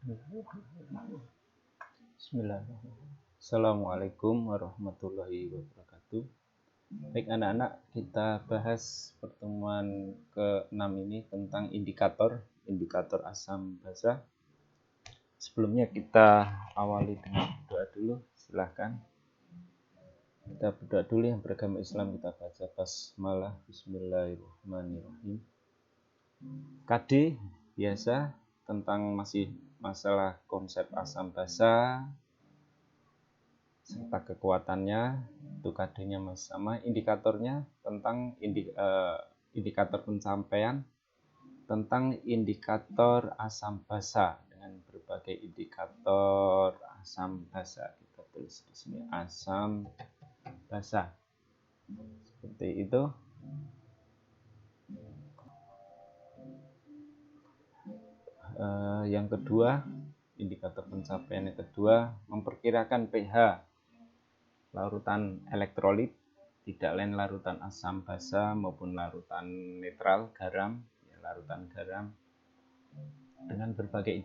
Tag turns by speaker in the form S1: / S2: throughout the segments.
S1: Bismillahirrahmanirrahim. Assalamualaikum warahmatullahi wabarakatuh. Baik anak-anak, kita bahas pertemuan ke-6 ini tentang indikator asam basa. Sebelumnya kita awali dengan doa dulu, silahkan. Kita berdoa dulu, yang beragama Islam kita baca basmalah. Bismillahirrahmanirrahim. KD biasa tentang masih masalah konsep asam basa serta kekuatannya, itu KD-nya masih sama. Indikatornya tentang indikator pencapaian tentang indikator asam basa dengan berbagai indikator asam basa. Kita tulis di sini asam basa. Seperti itu. Yang kedua, indikator pencapaian yang kedua, memperkirakan pH larutan elektrolit, tidak lain larutan asam basa maupun larutan netral garam, larutan garam, dengan berbagai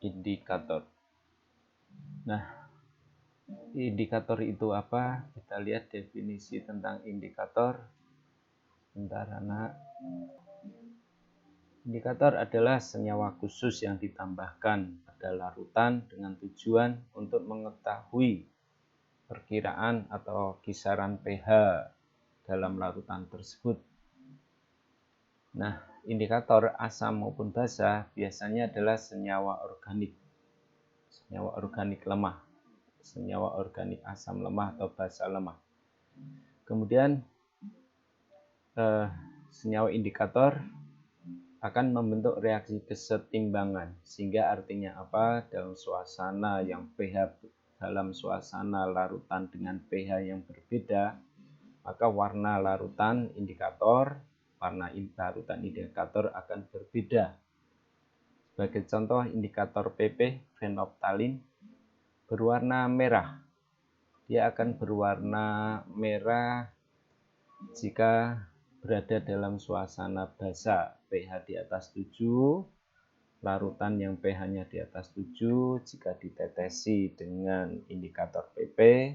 S1: indikator. Nah, indikator itu apa? Kita lihat definisi tentang indikator. Bentar anak. Indikator adalah senyawa khusus yang ditambahkan pada larutan dengan tujuan untuk mengetahui perkiraan atau kisaran pH dalam larutan tersebut. Nah, indikator asam maupun basa biasanya adalah senyawa organik lemah, senyawa organik asam lemah atau basa lemah. Kemudian senyawa indikator akan membentuk reaksi kesetimbangan, sehingga artinya apa? Dalam suasana yang pH dalam suasana larutan dengan pH yang berbeda, maka warna larutan indikator akan berbeda. Sebagai contoh, indikator PP fenolftalin berwarna merah. Dia akan berwarna merah jika berada dalam suasana basa, pH di atas 7, larutan yang pH-nya di atas 7, jika ditetesi dengan indikator PP,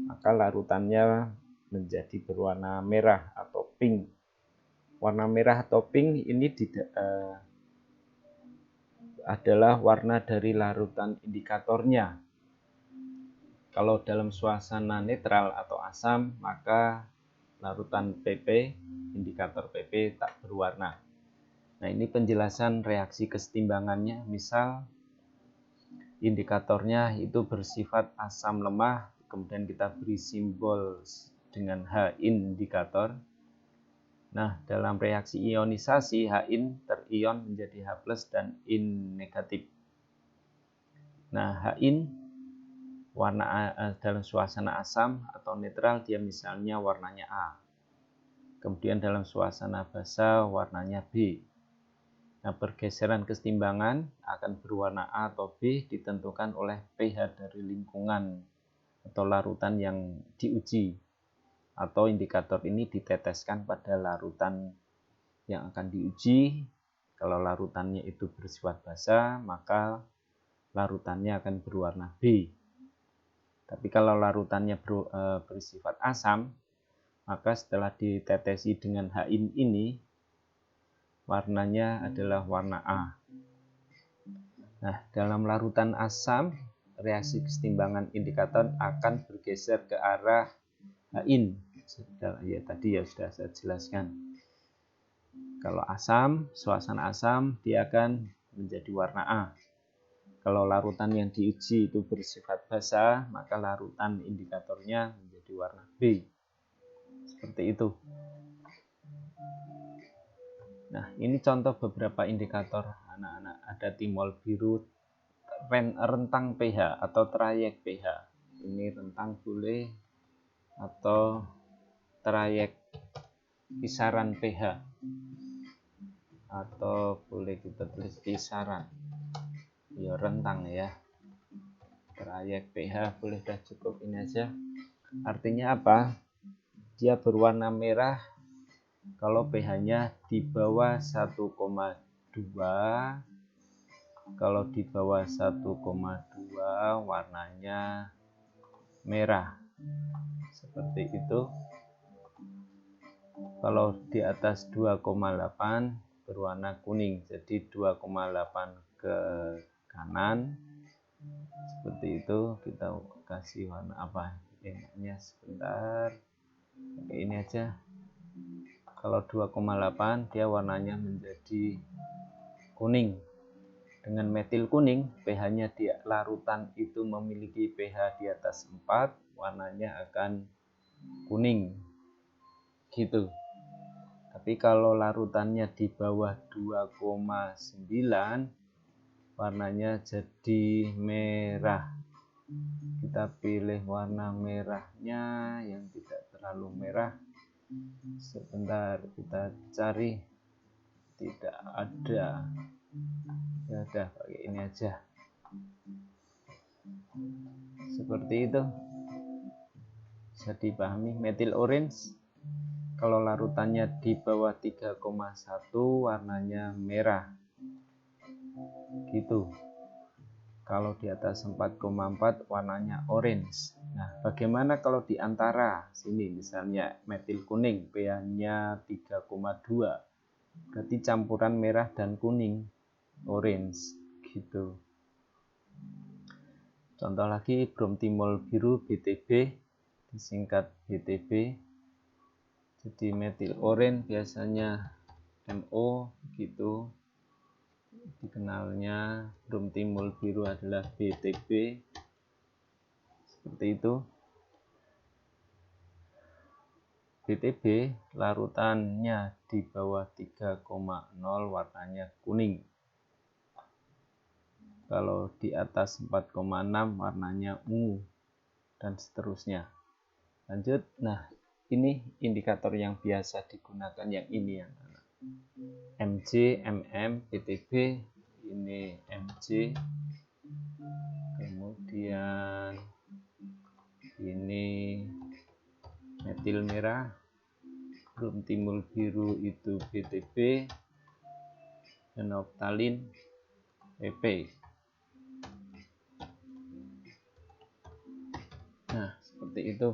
S1: maka larutannya menjadi berwarna merah atau pink. Warna merah atau pink ini adalah warna dari larutan indikatornya. Kalau dalam suasana netral atau asam, maka larutan PP, indikator PP tak berwarna. Nah, ini penjelasan reaksi kesetimbangannya. Misal indikatornya itu bersifat asam lemah, kemudian kita beri simbol dengan H indikator. Nah, dalam reaksi ionisasi, H terion menjadi H+ dan in negatif. Nah, H warna dalam suasana asam atau netral dia misalnya warnanya A. Kemudian dalam suasana basa warnanya B. Nah, pergeseran kesetimbangan akan berwarna A atau B ditentukan oleh pH dari lingkungan atau larutan yang diuji, atau indikator ini diteteskan pada larutan yang akan diuji. Kalau larutannya itu bersifat basa, maka larutannya akan berwarna B. Tapi kalau larutannya bersifat asam, maka setelah ditetesi dengan H ini, warnanya adalah warna A. Nah, dalam larutan asam, reaksi kesetimbangan indikator akan bergeser ke arah H. Ya, tadi ya sudah saya jelaskan. Kalau asam, suasana asam, dia akan menjadi warna A. Kalau larutan yang diuji itu bersifat basa, maka larutan indikatornya menjadi warna B. Seperti itu. Nah, ini contoh beberapa indikator anak-anak. Ada timol biru, rentang pH atau trayek pH. Ini rentang boleh, atau trayek kisaran pH. Atau boleh kita tulis kisaran. Ya, rentang ya. Trayek pH boleh dah, cukup ini aja. Artinya apa? Dia berwarna merah kalau pH-nya di bawah 1,2 Kalau di bawah 1,2 warnanya merah. Seperti itu. Kalau di atas 2,8 berwarna kuning. Jadi 2,8 ke kanan. Seperti itu. Kita kasih warna apa? Enaknya sebentar. Oke, ini aja. Kalau 2,8 dia warnanya menjadi kuning. Dengan metil kuning, pH-nya di larutan itu memiliki pH di atas 4, warnanya akan kuning. Gitu. Tapi kalau larutannya di bawah 2,9, warnanya jadi merah. Kita pilih warna merahnya yang tidak terlalu merah. Sebentar kita cari, tidak ada. Ya udah, pakai ini aja. Seperti itu. Bisa dipahami. Metil orange kalau larutannya di bawah 3,1 warnanya merah. Gitu. Kalau di atas 4,4 warnanya orange. Nah, bagaimana kalau di antara sini misalnya metil kuning pH-nya 3,2, berarti campuran merah dan kuning, orange gitu. Contoh lagi bromtimol biru BTB, disingkat BTB. Jadi metil orange biasanya MO gitu. Dikenalnya bromtimol biru adalah BTB. Seperti itu. BTB larutannya di bawah 3,0 warnanya kuning. Kalau di atas 4,6 warnanya ungu dan seterusnya. Lanjut. Nah, ini indikator yang biasa digunakan yang ini yang MJ, MM, BTB, ini MJ. Kemudian ini metil merah, bromtimol biru itu BTB, phenolphthalein PP. Nah, seperti itu.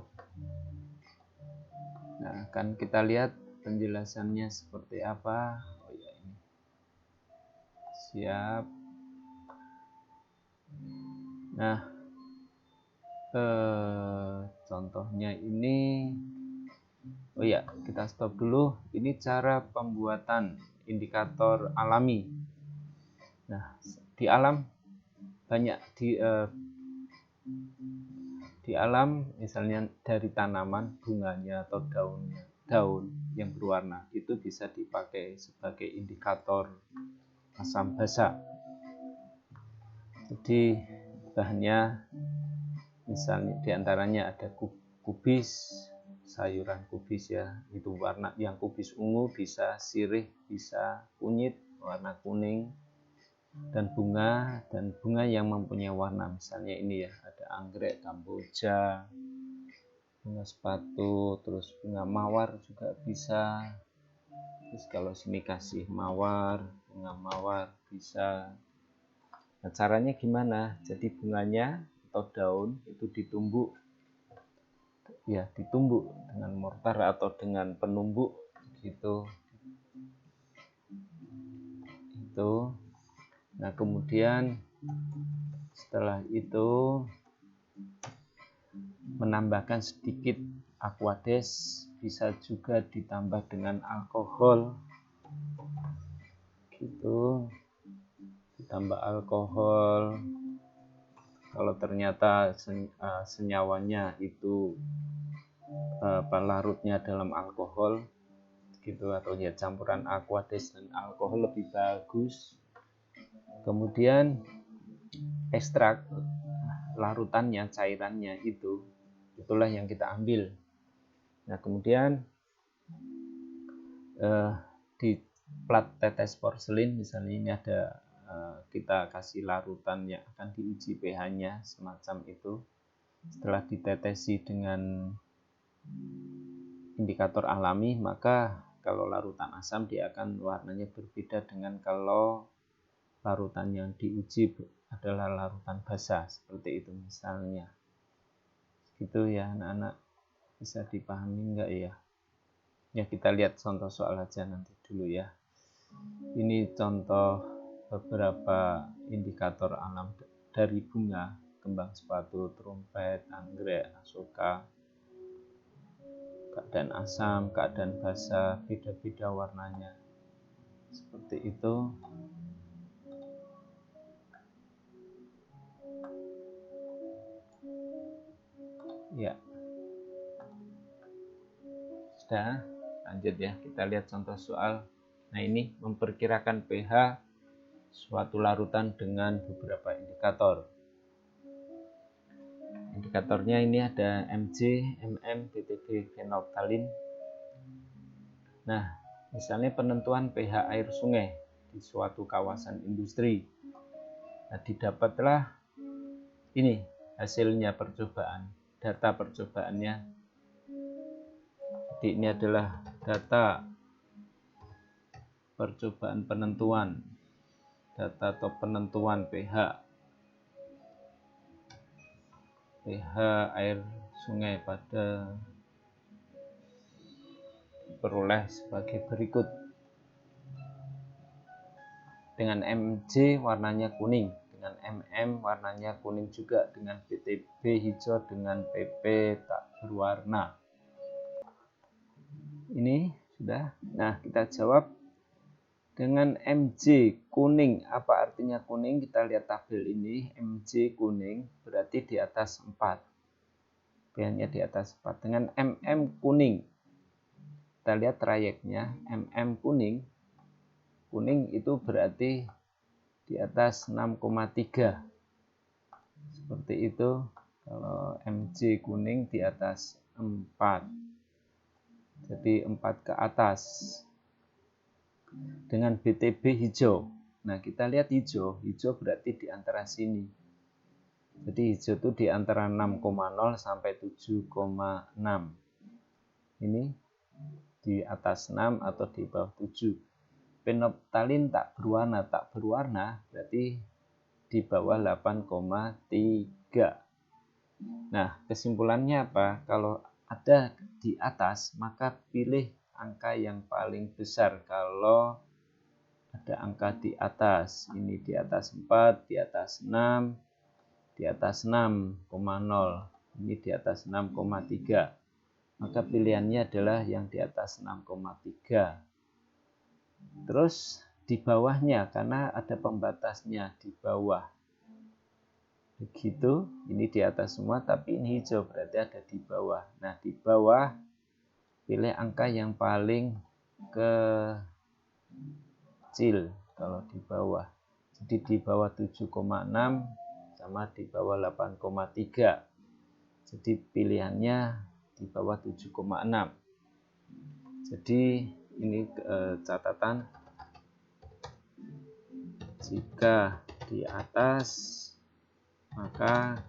S1: Nah, akan kita lihat penjelasannya seperti apa. Oh ya, ini. Siap. Nah, contohnya ini. Oh ya, kita stop dulu. Ini cara pembuatan indikator alami. Nah, di alam banyak di alam misalnya dari tanaman, bunganya atau daunnya, daun yang berwarna itu bisa dipakai sebagai indikator asam basa. Jadi bahannya misalnya diantaranya ada kubis, sayuran kubis ya, itu warna yang kubis ungu, bisa sirih, bisa kunyit warna kuning, dan bunga yang mempunyai warna misalnya ini ya, ada anggrek, kamboja, bunga sepatu, terus bunga mawar juga bisa. Terus kalau sini kasih mawar, bunga mawar bisa. Nah, caranya gimana? Jadi bunganya atau daun itu ditumbuk ya, ditumbuk dengan mortar atau dengan penumbuk gitu. Itu. Nah, kemudian setelah itu menambahkan sedikit aquades, bisa juga ditambah dengan alkohol gitu, ditambah alkohol. Kalau ternyata senyawanya itu larutnya dalam alkohol gitu, atau ya campuran aquades dan alkohol lebih bagus. Kemudian ekstrak larutannya, cairannya itulah yang kita ambil. Nah, kemudian di plat tetes porselin misalnya ini ada, kita kasih larutan yang akan diuji pH-nya semacam itu. Setelah ditetesi dengan indikator alami, maka kalau larutan asam dia akan warnanya berbeda dengan kalau larutan yang diuji adalah larutan basa, seperti itu misalnya. Gitu ya anak-anak, bisa dipahami enggak ya? Ya kita lihat contoh soal aja nanti dulu ya. Ini contoh beberapa indikator alam dari bunga, kembang sepatu, trompet, anggrek, asoka, keadaan asam, keadaan basa, beda-beda warnanya. Seperti itu. Ya. Sudah, lanjut ya. Kita lihat contoh soal. Nah, ini memperkirakan pH suatu larutan dengan beberapa indikator. Indikatornya ini ada Mg, mm, ppb, phenolphthalein. Nah, misalnya penentuan pH air sungai di suatu kawasan industri. Nah, didapatlah ini hasilnya percobaan, data percobaannya. Jadi ini adalah data percobaan penentuan, data atau penentuan pH air sungai pada peroleh sebagai berikut. Dengan Mg warnanya kuning, dengan mm warnanya kuning juga, dengan ppb hijau, dengan pp tak berwarna. Ini sudah. Nah, kita jawab dengan Mg kuning. Apa artinya kuning? Kita lihat tabel ini. Mg kuning berarti di atas 4. pH-nya di atas 4. Dengan mm kuning, kita lihat trayeknya. Mm kuning itu berarti di atas 6,3. Seperti itu. Kalau Mg kuning di atas 4. Jadi 4 ke atas. Dengan BTB hijau. Nah, kita lihat hijau berarti di antara sini. Jadi hijau itu di antara 6,0 sampai 7,6. Ini di atas 6 atau di bawah 7. Phenolphthalein tak berwarna berarti di bawah 8,3. Nah, kesimpulannya apa? Kalau ada di atas, maka pilih angka yang paling besar. Kalau ada angka di atas, ini di atas 4, di atas 6, di atas 6,0, ini di atas 6,3. Maka pilihannya adalah yang di atas 6,3. Terus di bawahnya, karena ada pembatasnya di bawah. Begitu, ini di atas semua, tapi ini hijau berarti ada di bawah. Nah, di bawah pilih angka yang paling kecil kalau di bawah. Jadi di bawah 7,6 sama di bawah 8,3. Jadi pilihannya di bawah 7,6. Jadi ini catatan. Jika di atas, maka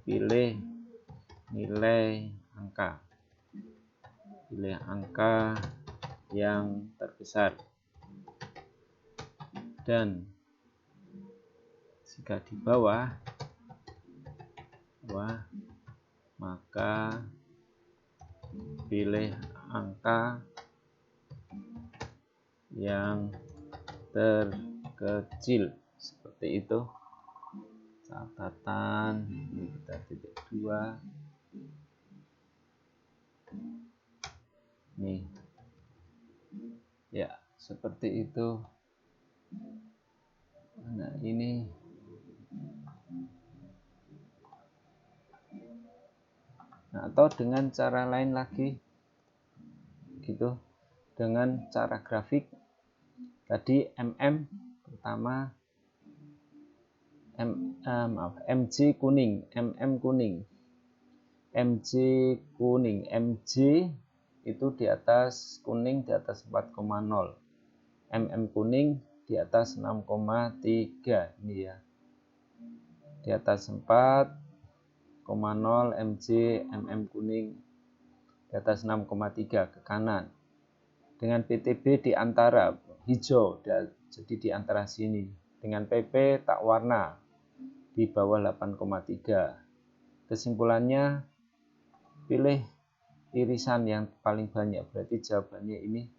S1: pilih nilai angka. Pilih angka yang terbesar. Dan jika di bawah, maka pilih angka yang terkecil. Seperti itu. Catatan, ini kita titik 2. Nih. Ya, seperti itu. Nah, ini atau dengan cara lain lagi gitu, dengan cara grafik. Tadi pertama Mg kuning, Mg itu di atas kuning di atas 4,0, kuning di atas 6,3. Ini ya, di atas 4,0 Mg, kuning di atas 6,3 ke kanan. Dengan PTB di antara hijau, jadi di antara sini. dengan PP tak warna di bawah 8,3. Kesimpulannya, pilih irisan yang paling banyak, berarti jawabannya ini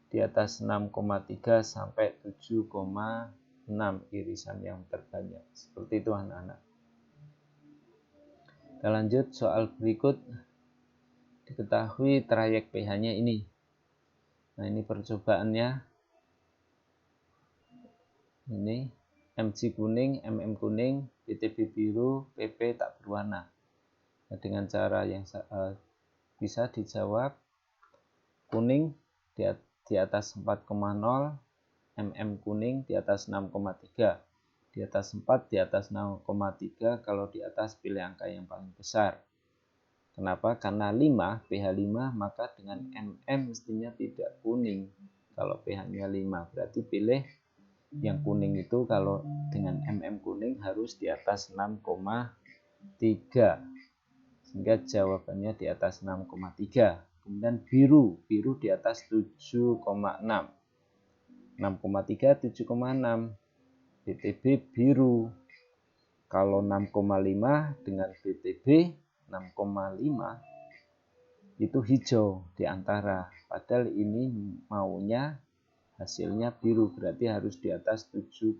S1: di atas 6,3 sampai 7,6 irisan yang terbanyak. Seperti itu anak-anak. Kita lanjut soal berikut. Diketahui trayek pH-nya ini. Nah, ini percobaannya. Ini Mg kuning, MM kuning, PTB biru, PP tak berwarna. Nah, dengan cara yang bisa dijawab, kuning di atas 4,0, MM kuning di atas 6,3. Di atas 4, di atas 6,3, kalau di atas pilih angka yang paling besar. Kenapa? Karena 5, pH 5, maka dengan MM mestinya tidak kuning. Kalau pH-nya 5, berarti pilih yang kuning itu kalau dengan MM kuning harus di atas 6,3. Sehingga jawabannya di atas 6,3. Kemudian biru di atas 7,6. 6,3, 7,6. BTB biru. Kalau 6,5 dengan BTB 6,5 itu hijau di antara. Padahal ini maunya hasilnya biru, berarti harus di atas 7,6.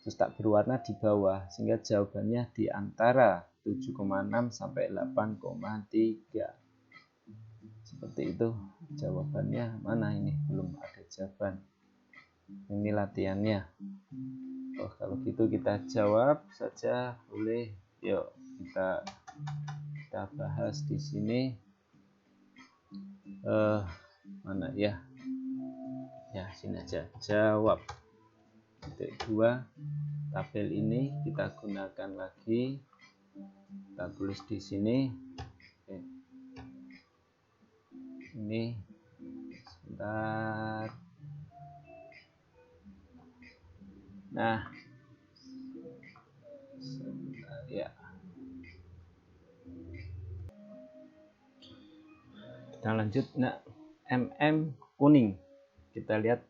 S1: Terus tak berwarna di bawah, sehingga jawabannya di antara 7,6 sampai 8,3. Seperti itu jawabannya. Mana ini? Belum ada jawaban. Ini latihannya. Oh, kalau gitu kita jawab saja, boleh. Yuk kita bahas di sini. Mana ya? Ya, sini aja. Jawab. Titik 2. Tabel ini kita gunakan lagi. Kita tulis di sini. Oke. Ini sebentar. Nah, sebentar ya. Kita lanjut. Nah, MM kuning. Kita lihat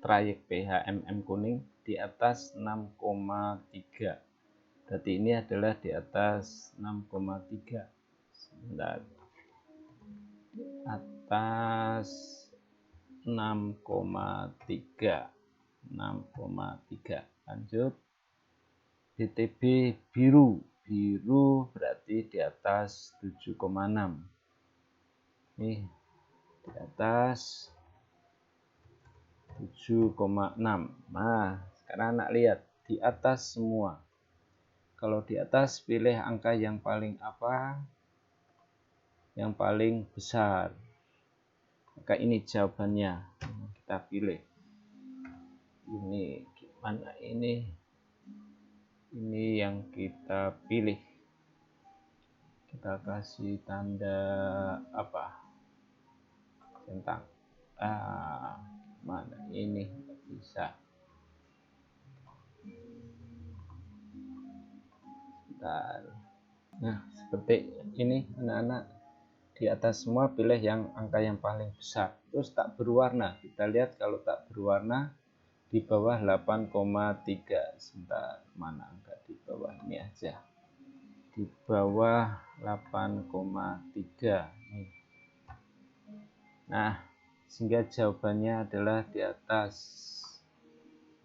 S1: trayek pH MM kuning di atas 6,3. Berarti ini adalah di atas 6,3. Sebentar. Di atas 6,3. 6,3. Lanjut. BTB biru berarti di atas 7,6. Nih, di atas 7,6. Nah, sekarang anak lihat di atas semua. Kalau di atas pilih angka yang paling apa? Yang paling besar. Maka ini jawabannya. Kita pilih. Ini gimana ini? Ini yang kita pilih. Kita kasih tanda apa? Centang. Mana ini bisa. Bentar. Nah, seperti ini anak-anak. Di atas semua pilih yang angka yang paling besar. Terus tak berwarna. Kita lihat kalau tak berwarna di bawah 8,3. Sebentar, mana angka di bawah ini aja. Di bawah 8,3. Nah, sehingga jawabannya adalah di atas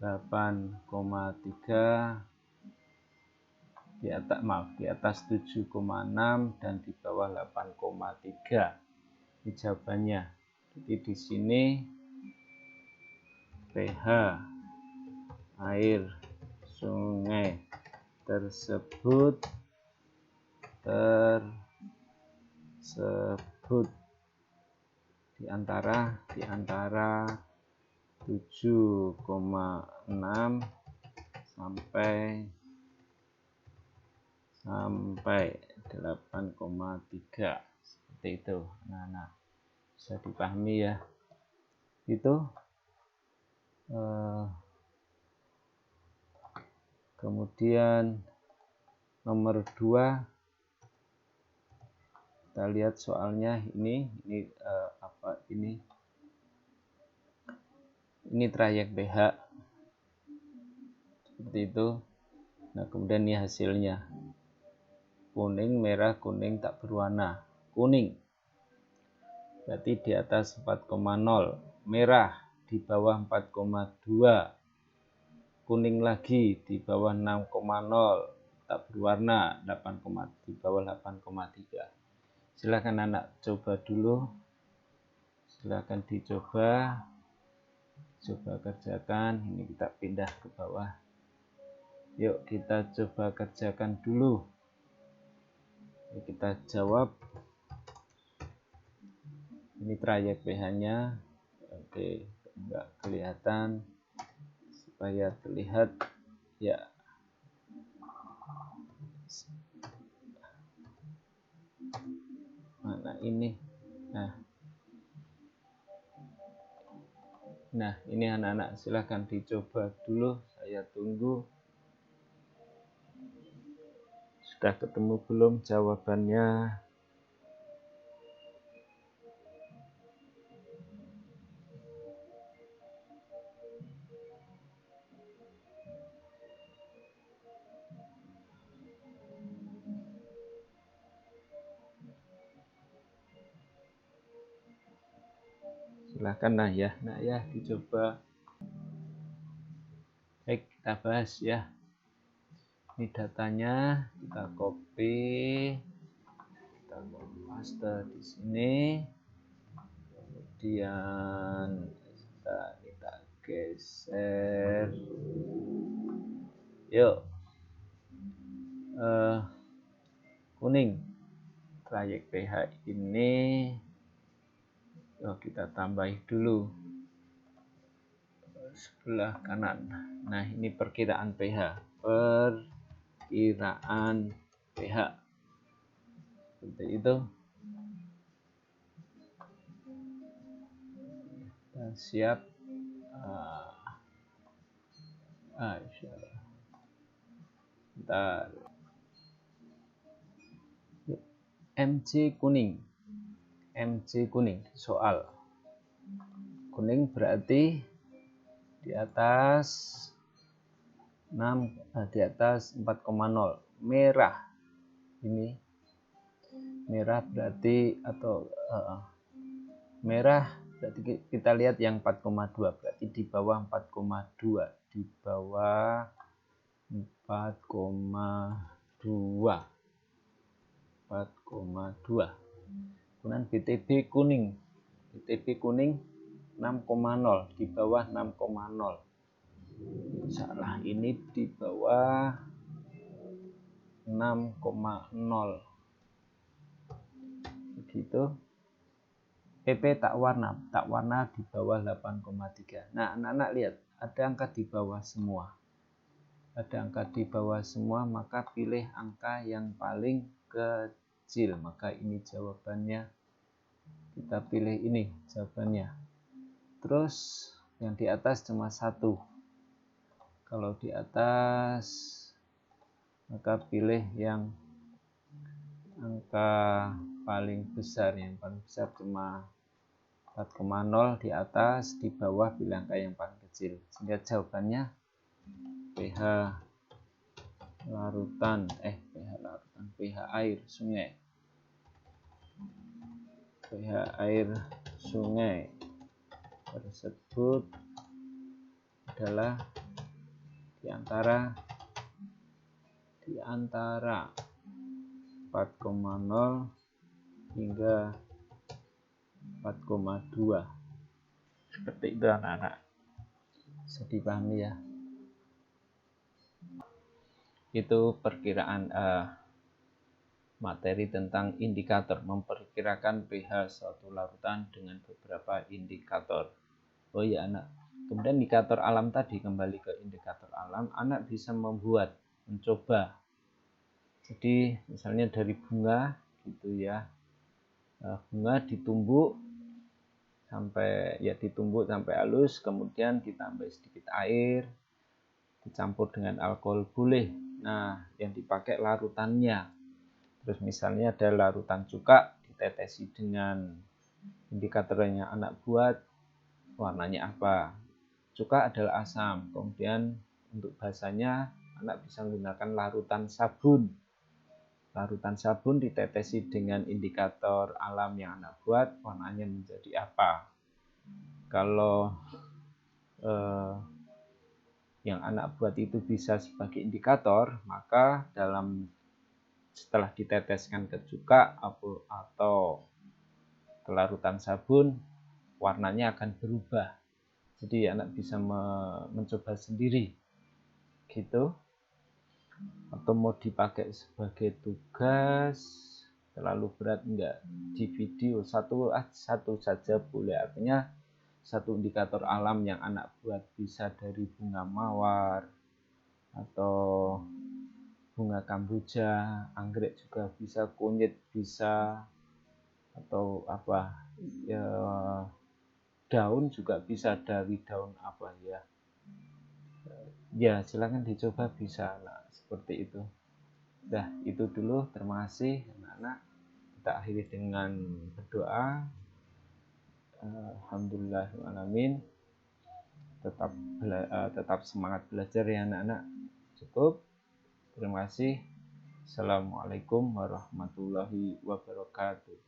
S1: 8,3, di atas 7,6 dan di bawah 8,3. Ini jawabannya. Jadi di sini pH air sungai tersebut di antara 7,6 sampai 8,3. Seperti itu. Nah, bisa dipahami ya. Itu kemudian nomor 2, kita lihat soalnya ini Ini trayek pH seperti itu. Nah, kemudian ini hasilnya. Kuning, merah, kuning tak berwarna. Kuning berarti di atas 4,0, merah di bawah 4,2, kuning lagi di bawah 6,0, tak berwarna 8, di bawah 8,3. Silahkan anak coba dulu, silahkan dicoba, coba kerjakan. Ini kita pindah ke bawah. Yuk kita coba kerjakan dulu. Yuk kita jawab. Ini trayek pH-nya. Oke, enggak kelihatan. Supaya terlihat ya. Mana ini? Nah, ini anak-anak silahkan dicoba dulu. Saya tunggu. Sudah ketemu belum jawabannya? Silahkan nah ya dicoba. Baik, kita bahas ya. Ini datanya kita copy, kita paste di sini, kemudian kita geser. Yuk, kuning trayek pH ini. Yuk kita tambahi dulu sebelah kanan. Nah, ini perkiraan pH. Perkiraan pH. Seperti itu. Kita siap. Bentar. MC kuning. MC kuning. Soal. Kuning berarti di atas 4,0. Merah ini merah berarti merah berarti kita lihat yang 4,2 berarti di bawah 4,2, di bawah 4,2. Kemudian BTB kuning 6,0, di bawah 6,0. Salah, ini di bawah 6,0. Begitu. PP tak warna di bawah 8,3. Nah, anak-anak lihat, ada angka di bawah semua. Ada angka di bawah semua, maka pilih angka yang paling kecil. Maka ini jawabannya. Kita pilih ini jawabannya. Terus yang di atas cuma 1. Kalau di atas maka pilih yang angka paling besar. Yang paling besar cuma 4,0 di atas, di bawah pilih angka yang paling kecil. Sehingga jawabannya pH larutan, pH air sungai. pH air sungai tersebut adalah di antara 4,0 hingga 4,2. Seperti itu anak-anak. Bisa dipahami ya. Itu perkiraan materi tentang indikator, memperkirakan pH suatu larutan dengan beberapa indikator. Oh ya anak, kemudian indikator alam tadi, kembali ke indikator alam, anak bisa mencoba. Jadi misalnya dari bunga gitu ya, bunga ditumbuk sampai halus, kemudian ditambah sedikit air, dicampur dengan alkohol boleh. Nah, yang dipakai larutannya. Terus misalnya ada larutan cuka, ditetesi dengan indikator yang anak buat, warnanya apa. cuka adalah asam. Kemudian untuk basanya anak bisa menggunakan larutan sabun. Larutan sabun ditetesi dengan indikator alam yang anak buat, warnanya menjadi apa. Kalau yang anak buat itu bisa sebagai indikator, maka setelah diteteskan ke cuka atau ke larutan sabun, warnanya akan berubah. Jadi anak bisa mencoba sendiri gitu, atau mau dipakai sebagai tugas terlalu berat enggak, di video satu saja boleh. Artinya satu indikator alam yang anak buat bisa dari bunga mawar atau bunga kamboja, anggrek juga bisa, kunyit bisa, atau apa ya, daun juga bisa, dari daun apa ya silakan dicoba, bisa. Nah, seperti itu. Dah, itu dulu. Terima kasih anak-anak. Kita akhiri dengan berdoa. Alhamdulillahirrahmanirrahim. Tetap semangat belajar ya anak-anak. Cukup. Terima kasih. Assalamualaikum warahmatullahi wabarakatuh.